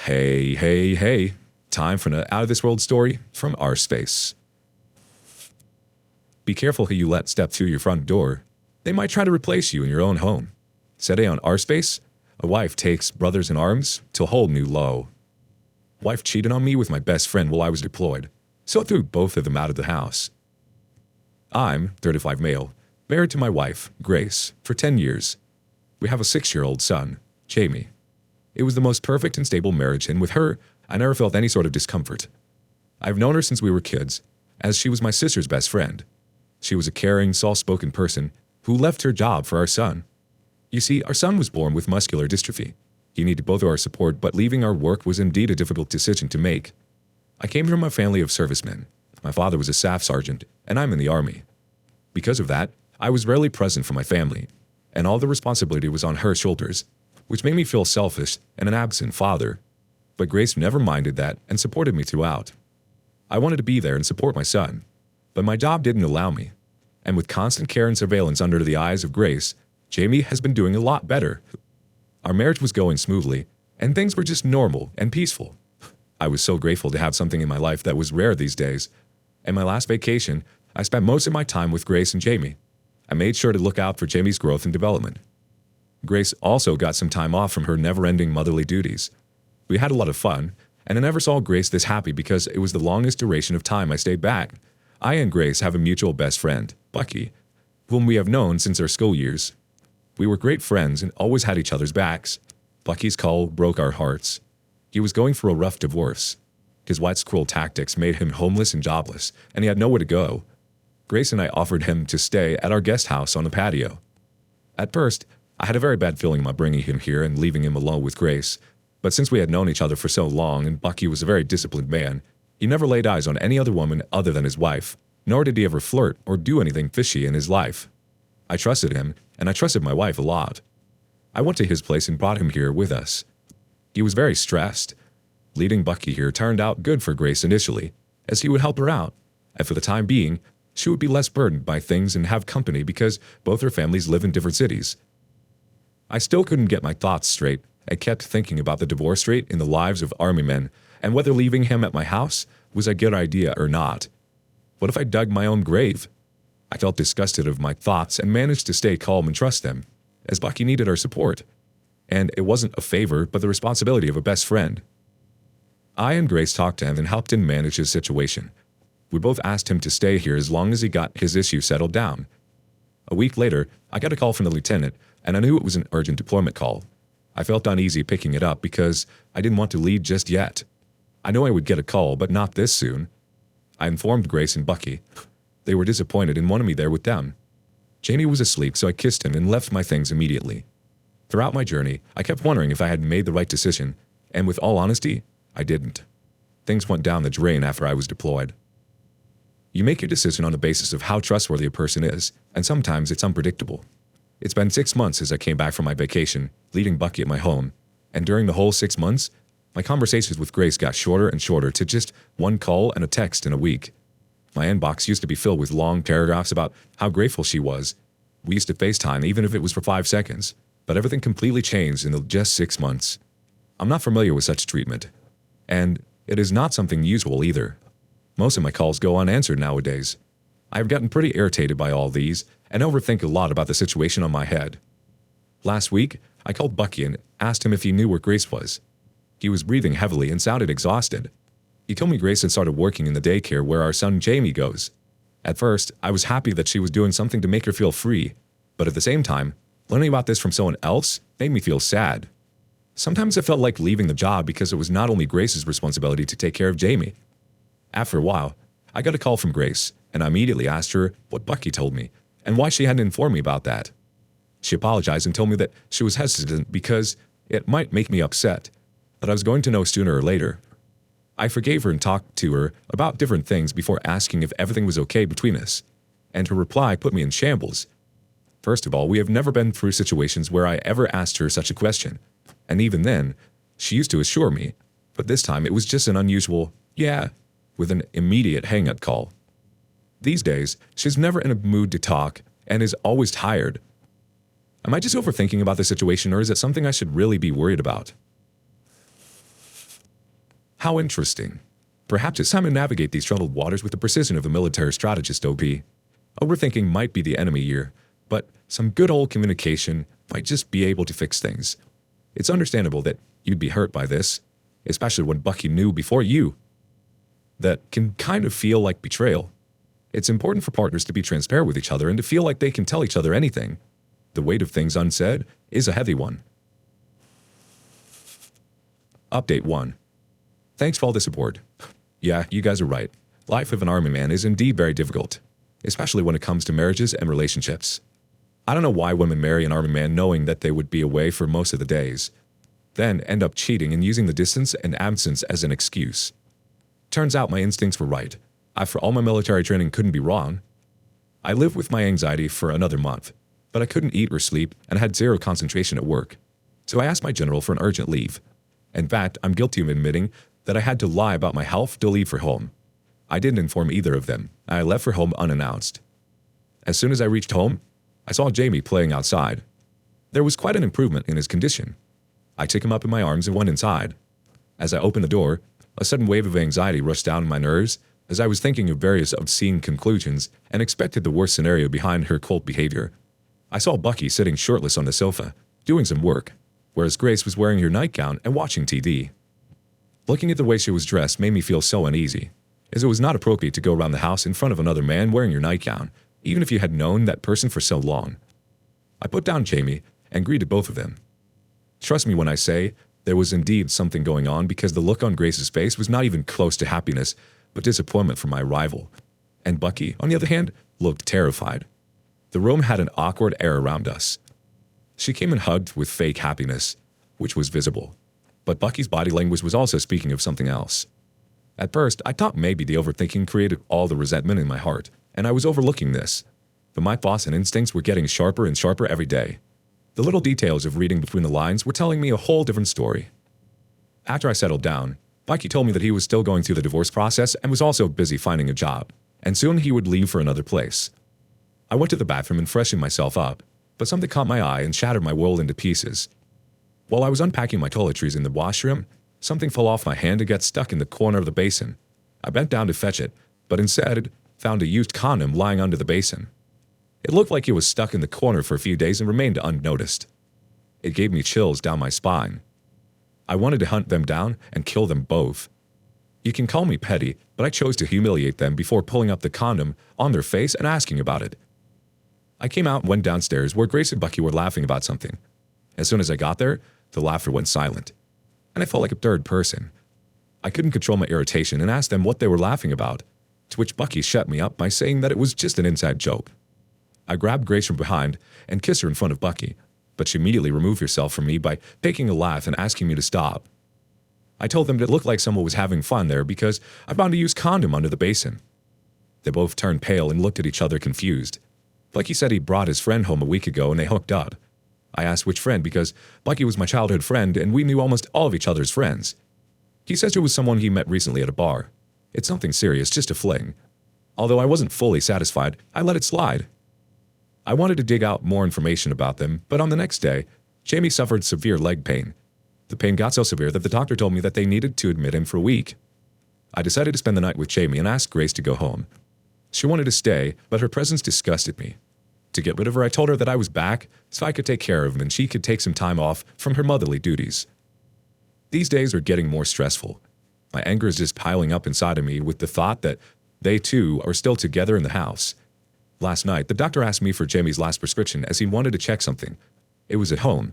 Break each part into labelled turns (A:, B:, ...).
A: Hey. Time for an out-of-this-world story from our space. Be careful who you let step through your front door. They might try to replace you in your own home. Today on our space, a wife takes brothers in arms to a whole new low. Wife cheated on me with my best friend while I was deployed, so I threw both of them out of the house. I'm 35 male, married to my wife, Grace, for 10 years. We have a 6-year-old son, Jamie. It was the most perfect and stable marriage, and with her, I never felt any sort of discomfort. I've known her since we were kids, as she was my sister's best friend. She was a caring, soft-spoken person who left her job for our son. You see, our son was born with muscular dystrophy. He needed both of our support, but leaving our work was indeed a difficult decision to make. I came from a family of servicemen. My father was a staff sergeant, and I'm in the Army. Because of that, I was rarely present for my family, and all the responsibility was on her shoulders, which made me feel selfish and an absent father. But Grace never minded that and supported me throughout. I wanted to be there and support my son, but my job didn't allow me. And with constant care and surveillance under the eyes of Grace, Jamie has been doing a lot better. Our marriage was going smoothly, and things were just normal and peaceful. I was so grateful to have something in my life that was rare these days. And my last vacation, I spent most of my time with Grace and Jamie. I made sure to look out for Jamie's growth and development. Grace also got some time off from her never-ending motherly duties. We had a lot of fun, and I never saw Grace this happy because it was the longest duration of time I stayed back. I and Grace have a mutual best friend, Bucky, whom we have known since our school years. We were great friends and always had each other's backs. Bucky's call broke our hearts. He was going through a rough divorce. His wife's cruel tactics made him homeless and jobless, and he had nowhere to go. Grace and I offered him to stay at our guest house on the patio. At first, I had a very bad feeling about bringing him here and leaving him alone with Grace. But since we had known each other for so long and Bucky was a very disciplined man, he never laid eyes on any other woman other than his wife, nor did he ever flirt or do anything fishy in his life. I trusted him, and I trusted my wife a lot. I went to his place and brought him here with us. He was very stressed. Leading Bucky here turned out good for Grace initially, as he would help her out, and for the time being, she would be less burdened by things and have company because both her families live in different cities. I still couldn't get my thoughts straight. I kept thinking about the divorce rate in the lives of Army men and whether leaving him at my house was a good idea or not. What if I dug my own grave? I felt disgusted of my thoughts and managed to stay calm and trust them, as Bucky needed our support. And it wasn't a favor, but the responsibility of a best friend. I and Grace talked to him and helped him manage his situation. We both asked him to stay here as long as he got his issue settled down. A week later, I got a call from the lieutenant, and I knew it was an urgent deployment call. I felt uneasy picking it up because I didn't want to lead just yet. I knew I would get a call, but not this soon. I informed Grace and Bucky. They were disappointed and wanted me there with them. Jamie was asleep, so I kissed him and left my things immediately. Throughout my journey, I kept wondering if I had made the right decision, and with all honesty, I didn't. Things went down the drain after I was deployed. You make your decision on the basis of how trustworthy a person is, and sometimes it's unpredictable. It's been 6 months since I came back from my vacation, leaving Bucky at my home, and during the whole 6 months, my conversations with Grace got shorter and shorter to just one call and a text in a week. My inbox used to be filled with long paragraphs about how grateful she was. We used to FaceTime even if it was for 5 seconds, but everything completely changed in just 6 months. I'm not familiar with such treatment, and it is not something usual either. Most of my calls go unanswered nowadays. I have gotten pretty irritated by all these and overthink a lot about the situation on my head. Last week, I called Bucky and asked him if he knew where Grace was. He was breathing heavily and sounded exhausted. He told me Grace had started working in the daycare where our son Jamie goes. At first, I was happy that she was doing something to make her feel free, but at the same time, learning about this from someone else made me feel sad. Sometimes I felt like leaving the job because it was not only Grace's responsibility to take care of Jamie. After a while, I got a call from Grace, and I immediately asked her what Bucky told me and why she hadn't informed me about that. She apologized and told me that she was hesitant because it might make me upset, that I was going to know sooner or later. I forgave her and talked to her about different things before asking if everything was okay between us, and her reply put me in shambles. First of all, we have never been through situations where I ever asked her such a question, and even then, she used to assure me, but this time it was just an unusual, yeah, with an immediate hang-up call. These days, she's never in a mood to talk and is always tired. Am I just overthinking about the situation, or is it something I should really be worried about? How interesting. Perhaps it's time to navigate these troubled waters with the precision of a military strategist, OP. Overthinking might be the enemy here, but some good old communication might just be able to fix things. It's understandable that you'd be hurt by this, especially when Bucky knew before you. That can kind of feel like betrayal. It's important for partners to be transparent with each other and to feel like they can tell each other anything. The weight of things unsaid is a heavy one. Update 1. Thanks for all the support. Yeah, you guys are right. Life of an army man is indeed very difficult, especially when it comes to marriages and relationships. I don't know why women marry an army man knowing that they would be away for most of the days, then end up cheating and using the distance and absence as an excuse. Turns out my instincts were right. After all my military training couldn't be wrong. I lived with my anxiety for another month, but I couldn't eat or sleep and had zero concentration at work. So I asked my general for an urgent leave. In fact, I'm guilty of admitting that I had to lie about my health to leave for home. I didn't inform either of them. I left for home unannounced. As soon as I reached home, I saw Jamie playing outside. There was quite an improvement in his condition. I took him up in my arms and went inside. As I opened the door, a sudden wave of anxiety rushed down my nerves as I was thinking of various obscene conclusions and expected the worst scenario behind her cold behavior. I saw Bucky sitting shirtless on the sofa, doing some work, whereas Grace was wearing her nightgown and watching TV. Looking at the way she was dressed made me feel so uneasy, as it was not appropriate to go around the house in front of another man wearing your nightgown, even if you had known that person for so long. I put down Jamie and greeted both of them. Trust me when I say there was indeed something going on, because the look on Grace's face was not even close to happiness, but disappointment for my arrival. And Bucky, on the other hand, looked terrified. The room had an awkward air around us. She came and hugged with fake happiness, which was visible. But Bucky's body language was also speaking of something else. At first, I thought maybe the overthinking created all the resentment in my heart, and I was overlooking this. But my thoughts and instincts were getting sharper and sharper every day. The little details of reading between the lines were telling me a whole different story. After I settled down, Bucky told me that he was still going through the divorce process and was also busy finding a job, and soon he would leave for another place. I went to the bathroom and freshened myself up, but something caught my eye and shattered my world into pieces. While I was unpacking my toiletries in the washroom, something fell off my hand and got stuck in the corner of the basin. I bent down to fetch it, but instead found a used condom lying under the basin. It looked like it was stuck in the corner for a few days and remained unnoticed. It gave me chills down my spine. I wanted to hunt them down and kill them both. You can call me petty, but I chose to humiliate them before pulling up the condom on their face and asking about it. I came out and went downstairs where Grace and Bucky were laughing about something. As soon as I got there, the laughter went silent, and I felt like a third person. I couldn't control my irritation and asked them what they were laughing about, to which Bucky shut me up by saying that it was just an inside joke. I grabbed Grace from behind and kissed her in front of Bucky, but she immediately removed herself from me by taking a laugh and asking me to stop. I told them that it looked like someone was having fun there because I found a used condom under the basin. They both turned pale and looked at each other confused. Bucky said he brought his friend home a week ago and they hooked up. I asked which friend because Bucky was my childhood friend and we knew almost all of each other's friends. He says it was someone he met recently at a bar. It's nothing serious, just a fling. Although I wasn't fully satisfied, I let it slide. I wanted to dig out more information about them, but on the next day, Jamie suffered severe leg pain. The pain got so severe that the doctor told me that they needed to admit him for a week. I decided to spend the night with Jamie and asked Grace to go home. She wanted to stay, but her presence disgusted me. To get rid of her, I told her that I was back so I could take care of him and she could take some time off from her motherly duties. These days are getting more stressful. My anger is just piling up inside of me with the thought that they too are still together in the house. Last night, the doctor asked me for Jamie's last prescription as he wanted to check something. It was at home.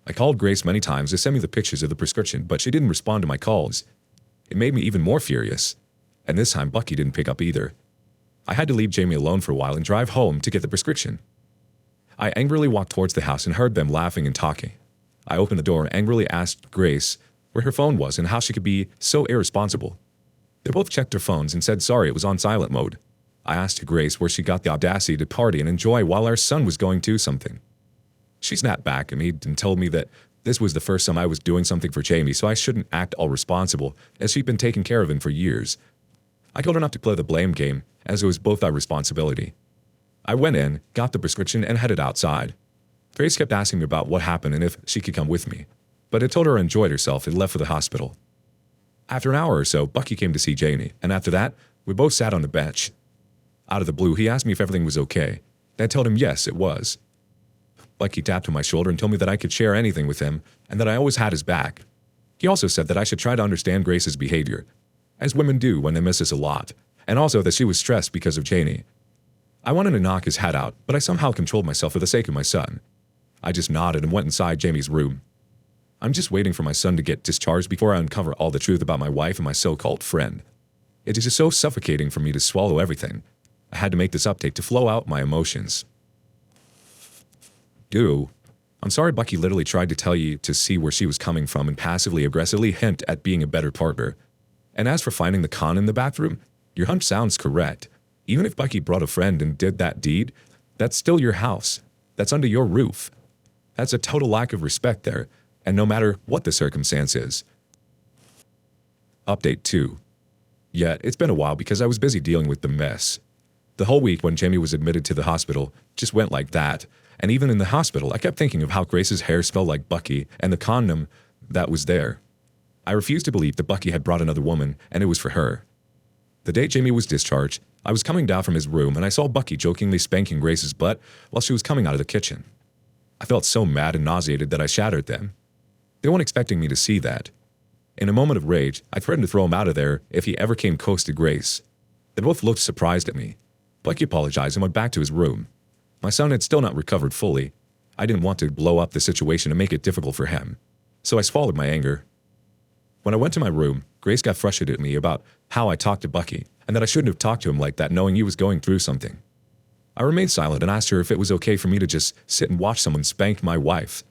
A: I called Grace many times to send me the pictures of the prescription, but she didn't respond to my calls. It made me even more furious. And this time, Bucky didn't pick up either. I had to leave Jamie alone for a while and drive home to get the prescription. I angrily walked towards the house and heard them laughing and talking. I opened the door and angrily asked Grace where her phone was and how she could be so irresponsible. They both checked their phones and said sorry it was on silent mode. I asked Grace where she got the audacity to party and enjoy while our son was going to something. She snapped back at me and told me that this was the first time I was doing something for Jamie, so I shouldn't act all responsible, as she'd been taking care of him for years. I told her not to play the blame game, as it was both our responsibility. I went in, got the prescription, and headed outside. Grace kept asking me about what happened and if she could come with me, but I told her I enjoyed herself and left for the hospital. After an hour or so, Bucky came to see Jamie, and after that, we both sat on the bench. Out of the blue, he asked me if everything was okay. I told him yes, it was. Bucky tapped on my shoulder and told me that I could share anything with him and that I always had his back. He also said that I should try to understand Grace's behavior, as women do when they miss us a lot, and also that she was stressed because of Janie. I wanted to knock his head out, but I somehow controlled myself for the sake of my son. I just nodded and went inside Jamie's room. I'm just waiting for my son to get discharged before I uncover all the truth about my wife and my so-called friend. It is just so suffocating for me to swallow everything. I had to make this update to flow out my emotions. I'm sorry Bucky literally tried to tell you to see where she was coming from and passively aggressively hint at being a better partner. And as for finding the con in the bathroom, your hunch sounds correct. Even if Bucky brought a friend and did that deed, that's still your house. That's under your roof. That's a total lack of respect there, and no matter what the circumstance is. Update 2. Yeah, it's been a while because I was busy dealing with the mess. The whole week when Jamie was admitted to the hospital just went like that, and even in the hospital I kept thinking of how Grace's hair smelled like Bucky and the condom that was there. I refused to believe that Bucky had brought another woman and it was for her. The day Jamie was discharged, I was coming down from his room and I saw Bucky jokingly spanking Grace's butt while she was coming out of the kitchen. I felt so mad and nauseated that I shattered them. They weren't expecting me to see that. In a moment of rage, I threatened to throw him out of there if he ever came close to Grace. They both looked surprised at me. Bucky apologized and went back to his room. My son had still not recovered fully. I didn't want to blow up the situation and make it difficult for him, so I swallowed my anger. When I went to my room, Grace got frustrated at me about how I talked to Bucky and that I shouldn't have talked to him like that knowing he was going through something. I remained silent and asked her if it was okay for me to just sit and watch someone spank my wife.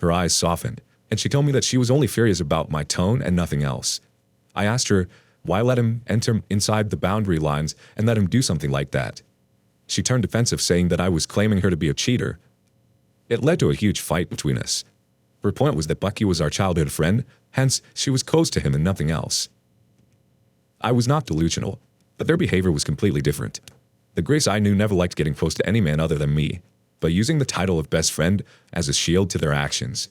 A: Her eyes softened, and she told me that she was only furious about my tone and nothing else. I asked her why let him enter inside the boundary lines and let him do something like that. She turned defensive, saying that I was claiming her to be a cheater. It led to a huge fight between us. Her point was that Bucky was our childhood friend, hence she was close to him and nothing else. I was not delusional, but their behavior was completely different. The Grace I knew never liked getting close to any man other than me, but using the title of best friend as a shield to their actions.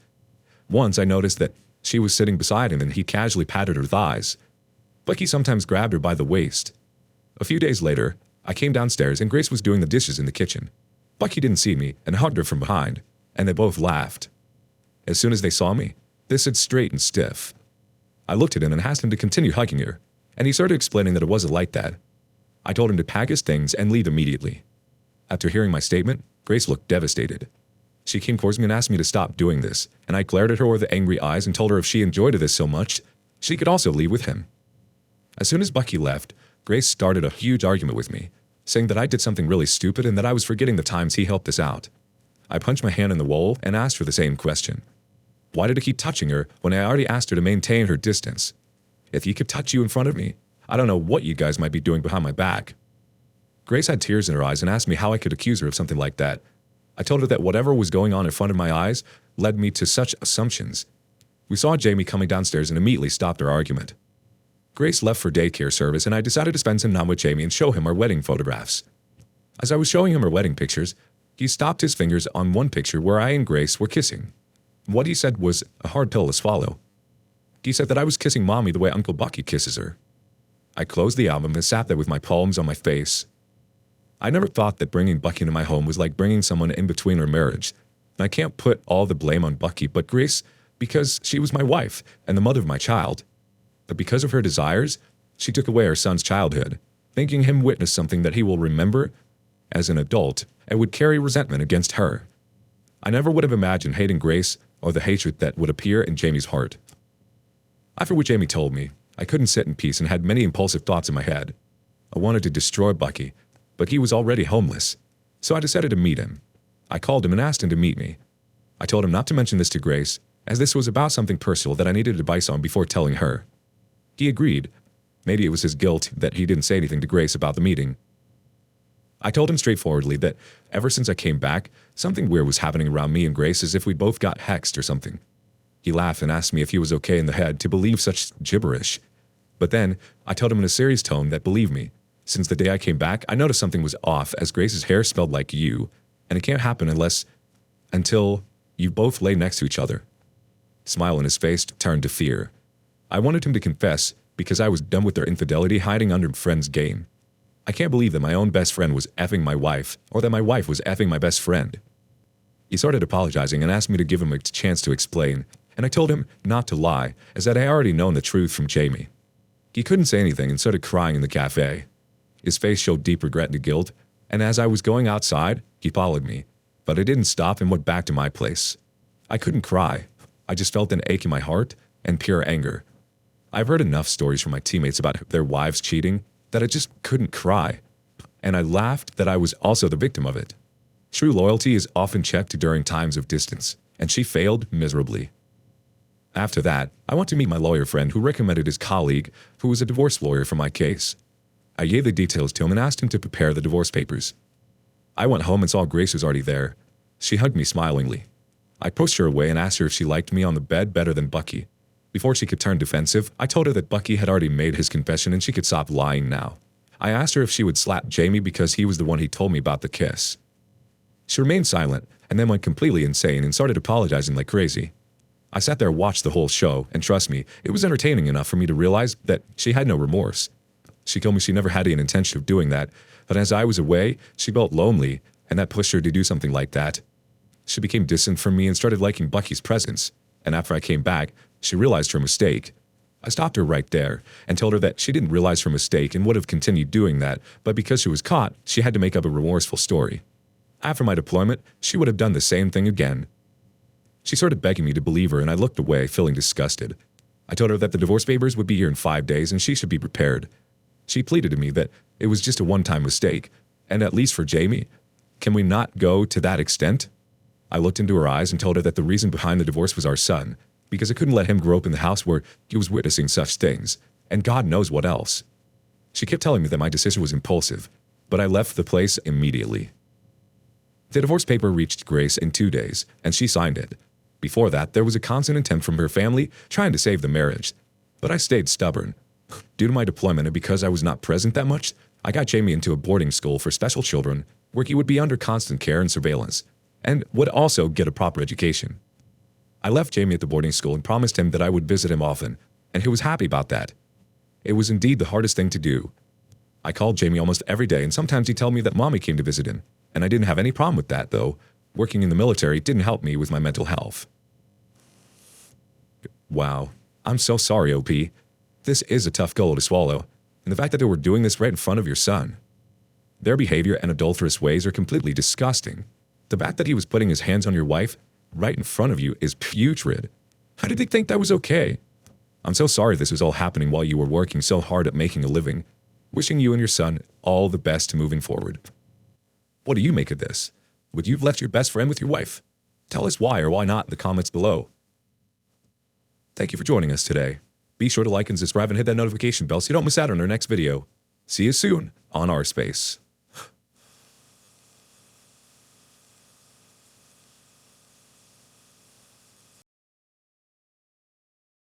A: Once I noticed that she was sitting beside him and he casually patted her thighs. Bucky sometimes grabbed her by the waist. A few days later, I came downstairs and Grace was doing the dishes in the kitchen. Bucky didn't see me and hugged her from behind, and they both laughed. As soon as they saw me, they stood straight and stiff. I looked at him and asked him to continue hugging her, and he started explaining that it wasn't like that. I told him to pack his things and leave immediately. After hearing my statement, Grace looked devastated. She came towards me and asked me to stop doing this, and I glared at her with angry eyes and told her if she enjoyed this so much, she could also leave with him. As soon as Bucky left, Grace started a huge argument with me, saying that I did something really stupid and that I was forgetting the times he helped us out. I punched my hand in the wall and asked her the same question. Why did he keep touching her when I already asked her to maintain her distance? If he could touch you in front of me, I don't know what you guys might be doing behind my back. Grace had tears in her eyes and asked me how I could accuse her of something like that. I told her that whatever was going on in front of my eyes led me to such assumptions. We saw Jamie coming downstairs and immediately stopped our argument. Grace left for daycare service and I decided to spend some time with Jamie and show him our wedding photographs. As I was showing him our wedding pictures, he stopped his fingers on one picture where I and Grace were kissing. What he said was a hard pill to swallow. He said that I was kissing Mommy the way Uncle Bucky kisses her. I closed the album and sat there with my palms on my face. I never thought that bringing Bucky into my home was like bringing someone in between our marriage. And I can't put all the blame on Bucky but Grace because she was my wife and the mother of my child. But because of her desires, she took away our son's childhood, making him witness something that he will remember as an adult and would carry resentment against her. I never would have imagined hating Grace or the hatred that would appear in Jamie's heart. After what Jamie told me, I couldn't sit in peace and had many impulsive thoughts in my head. I wanted to destroy Bucky, but he was already homeless, so I decided to meet him. I called him and asked him to meet me. I told him not to mention this to Grace, as this was about something personal that I needed advice on before telling her. He agreed. Maybe it was his guilt that he didn't say anything to Grace about the meeting. I told him straightforwardly that ever since I came back, something weird was happening around me and Grace as if we both got hexed or something. He laughed and asked me if he was okay in the head to believe such gibberish. But then, I told him in a serious tone that believe me, since the day I came back, I noticed something was off as Grace's hair smelled like you, and it can't happen until you both lay next to each other. Smile on his face turned to fear. I wanted him to confess because I was done with their infidelity hiding under friend's game. I can't believe that my own best friend was effing my wife, or that my wife was effing my best friend. He started apologizing and asked me to give him a chance to explain, and I told him not to lie, as that I already known the truth from Jamie. He couldn't say anything and started crying in the cafe. His face showed deep regret and guilt, and as I was going outside, he followed me, but I didn't stop and went back to my place. I couldn't cry. I just felt an ache in my heart and pure anger. I've heard enough stories from my teammates about their wives cheating that I just couldn't cry, and I laughed that I was also the victim of it. True loyalty is often checked during times of distance, and she failed miserably. After that, I went to meet my lawyer friend who recommended his colleague, who was a divorce lawyer for my case. I gave the details to him and asked him to prepare the divorce papers. I went home and saw Grace was already there. She hugged me smilingly. I pushed her away and asked her if she liked me on the bed better than Bucky. Before she could turn defensive, I told her that Bucky had already made his confession and she could stop lying now. I asked her if she would slap Jamie because he was the one he told me about the kiss. She remained silent and then went completely insane and started apologizing like crazy. I sat there and watched the whole show, and trust me, it was entertaining enough for me to realize that she had no remorse. She told me she never had any intention of doing that, but as I was away, she felt lonely, and that pushed her to do something like that. She became distant from me and started liking Bucky's presence, and after I came back, she realized her mistake. I stopped her right there and told her that she didn't realize her mistake and would have continued doing that, but because she was caught, she had to make up a remorseful story. After my deployment, she would have done the same thing again. She started begging me to believe her, and I looked away, feeling disgusted. I told her that the divorce papers would be here in 5 days and she should be prepared. She pleaded to me that it was just a one-time mistake, and at least for Jamie, can we not go to that extent? I looked into her eyes and told her that the reason behind the divorce was our son, because I couldn't let him grow up in the house where he was witnessing such things, and God knows what else. She kept telling me that my decision was impulsive, but I left the place immediately. The divorce paper reached Grace in 2 days, and she signed it. Before that, there was a constant attempt from her family trying to save the marriage, but I stayed stubborn. Due to my deployment and because I was not present that much, I got Jamie into a boarding school for special children where he would be under constant care and surveillance, and would also get a proper education. I left Jamie at the boarding school and promised him that I would visit him often, and he was happy about that. It was indeed the hardest thing to do. I called Jamie almost every day, and sometimes he'd tell me that Mommy came to visit him, and I didn't have any problem with that, though. Working in the military didn't help me with my mental health. Wow, I'm so sorry, OP. This is a tough goal to swallow, and the fact that they were doing this right in front of your son. Their behavior and adulterous ways are completely disgusting. The fact that he was putting his hands on your wife right in front of you is putrid. How did they think that was okay? I'm so sorry this was all happening while you were working so hard at making a living. Wishing you and your son all the best moving forward. What do you make of this? Would you have left your best friend with your wife? Tell us why or why not in the comments below. Thank you for joining us today. Be sure to like and subscribe and hit that notification bell so you don't miss out on our next video. See you soon on R Space.